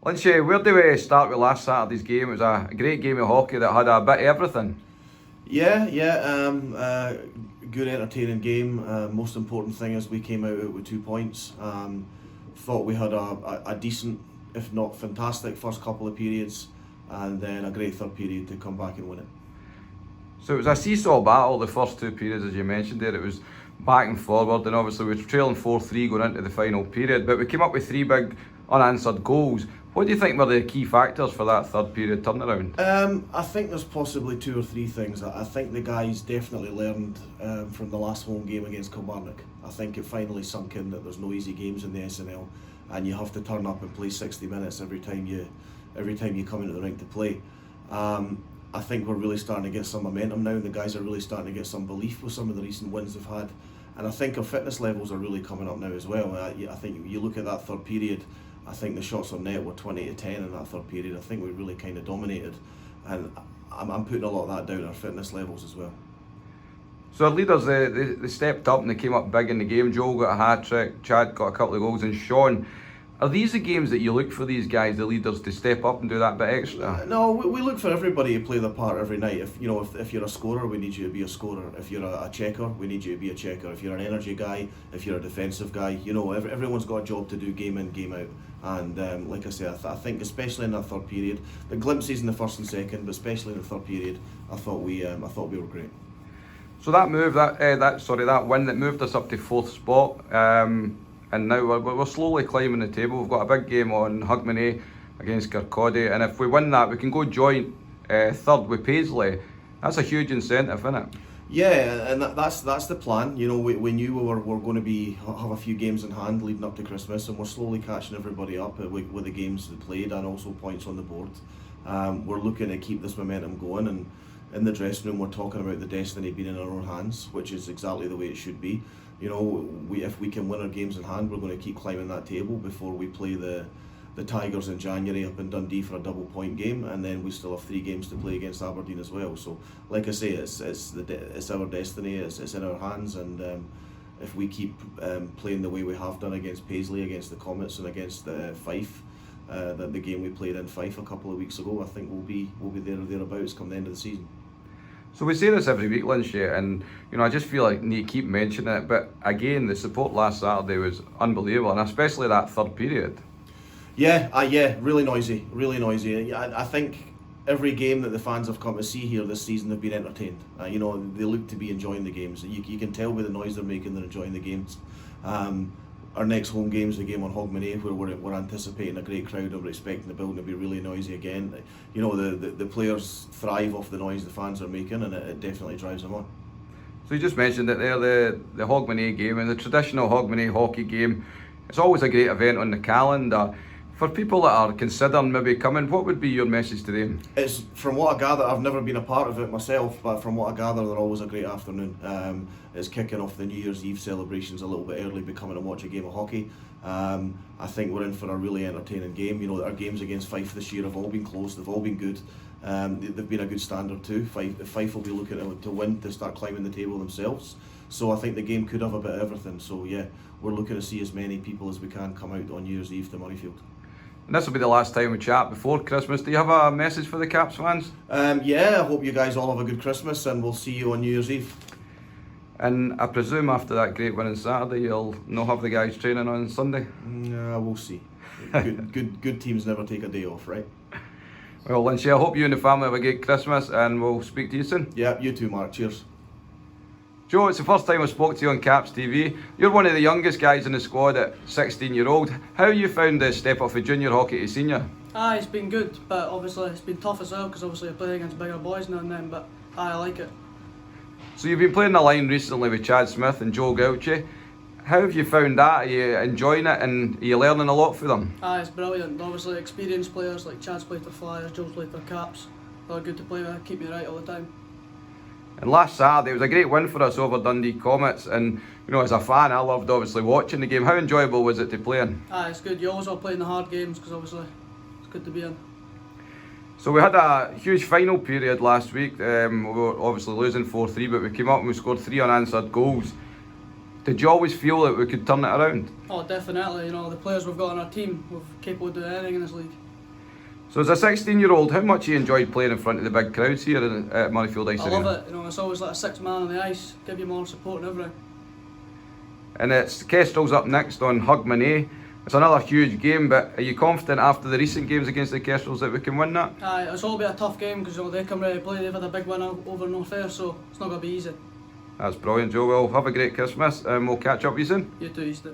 Lynch, where do we start with last Saturday's game? It was a great game of hockey that had a bit of everything. Good entertaining game. Most important thing is we came out with 2 points. Thought we had a decent, if not fantastic, first couple of periods, and then a great third period to come back and win it. So it was a seesaw battle the first 2 periods, as you mentioned there. It was back and forward, and obviously we were trailing 4-3 going into the final period, but we came up with 3 big unanswered goals. What do you think were the key factors for that third period turnaround? I think there's possibly 2 or 3 things. I think the guys definitely learned from the last home game against Kilmarnock. I think it finally sunk in that there's no easy games in the SNL, and you have to turn up and play 60 minutes every time you come into the rink to play. I think we're really starting to get some momentum now, and the guys are really starting to get some belief with some of the recent wins they've had. And I think our fitness levels are really coming up now as well. I think you look at that third period, I think the shots on net were 20-10 in that third period. I think we really kind of dominated, and I'm putting a lot of that down to our fitness levels as well. So our leaders, they stepped up and they came up big in the game. Joel got a hat-trick, Chad got a couple of goals, and Sean. Are these the games that you look for these guys, the leaders, to step up and do that bit extra? No, we look for everybody to play their part every night. If you're a scorer, we need you to be a scorer. If you're a checker, we need you to be a checker. If you're an energy guy, if you're a defensive guy, everyone's got a job to do game in, game out. And like I said, I think especially in that third period, the glimpses in the first and second, but especially in the third period, I thought we were great. So that move, that win that moved us up to 4th spot. And now we're slowly climbing the table. We've got a big game on Hogmanay against Kirkcaldy, and if we win that, we can go joint third with Paisley. That's a huge incentive, isn't it? Yeah, and that's the plan. We knew we were going to have a few games in hand leading up to Christmas, and we're slowly catching everybody up with the games they played and also points on the board. We're looking to keep this momentum going, and in the dressing room we're talking about the destiny being in our own hands, which is exactly the way it should be. If we can win our games in hand, we're going to keep climbing that table before we play the Tigers in January up in Dundee for a double point game, and then we still have 3 games to play against Aberdeen as well. So, like I say, it's our destiny, it's in our hands, and if we keep playing the way we have done against Paisley, against the Comets, and against Fife, the game we played in Fife a couple of weeks ago, I think we'll be there or thereabouts come the end of the season. So we say this every week, Lynch, and I just feel like I need to keep mentioning it. But again, the support last Saturday was unbelievable, and especially that third period. Yeah, really noisy. I think every game that the fans have come to see here this season, they've been entertained. They look to be enjoying the games. You can tell by the noise they're making, they're enjoying the games. Our next home game is the game on Hogmanay, where we're anticipating a great crowd, and we're expecting the building to be really noisy again. The players thrive off the noise the fans are making, and it definitely drives them on. So you just mentioned it there, the Hogmanay game, and the traditional Hogmanay hockey game. It's always a great event on the calendar. For people that are considering maybe coming, what would be your message to them? It's, from what I gather, I've never been a part of it myself, but from what I gather, they're always a great afternoon. It's kicking off the New Year's Eve celebrations a little bit early, by coming and watch a game of hockey. I think we're in for a really entertaining game. Our games against Fife this year have all been close, they've all been good. They've been a good standard too. Fife will be looking to win to start climbing the table themselves. So I think the game could have a bit of everything. So yeah, we're looking to see as many people as we can come out on New Year's Eve to Murrayfield. And this will be the last time we chat before Christmas. Do you have a message for the Caps fans? Yeah, I hope you guys all have a good Christmas, and we'll see you on New Year's Eve. And I presume after that great win on Saturday, you'll not have the guys training on Sunday? We'll see. Good teams never take a day off, right? Well, Lynch, I hope you and the family have a great Christmas, and we'll speak to you soon. Yeah, you too, Mark. Cheers. Joe, it's the first time I spoke to you on Caps TV. You're one of the youngest guys in the squad at 16-year-old. How you found the step up from junior hockey to senior? It's been good, but obviously it's been tough as well, because obviously I play against bigger boys now and then, but I like it. So you've been playing the line recently with Chad Smith and Joe Gauchi. How have you found that? Are you enjoying it, and are you learning a lot for them? It's brilliant. Obviously experienced players like Chad's played for Flyers, Joe's played for Caps. They're good to play with, keep me right all the time. And last Saturday, it was a great win for us over Dundee Comets, and as a fan, I loved obviously watching the game. How enjoyable was it to play in? It's good. You always are playing the hard games, because obviously it's good to be in. So we had a huge final period last week. We were obviously losing 4-3, but we came up and we scored 3 unanswered goals. Did you always feel that we could turn it around? Oh, definitely. The players we've got on our team, we're capable of doing anything in this league. So as a 16-year-old, how much you enjoyed playing in front of the big crowds here at Murrayfield Ice I Arena? love it. You know, it's always like a six man on the ice, give you more support and everything. And it's Kestrel's up next on Hogmanay. It's another huge game, but are you confident after the recent games against the Kestrels that we can win that? Aye, it's all be a tough game because they come ready to play. They've had a big win over North Ayr, so it's not going to be easy. That's brilliant, Joe. Well, have a great Christmas and we'll catch up with you soon. You too, Easter.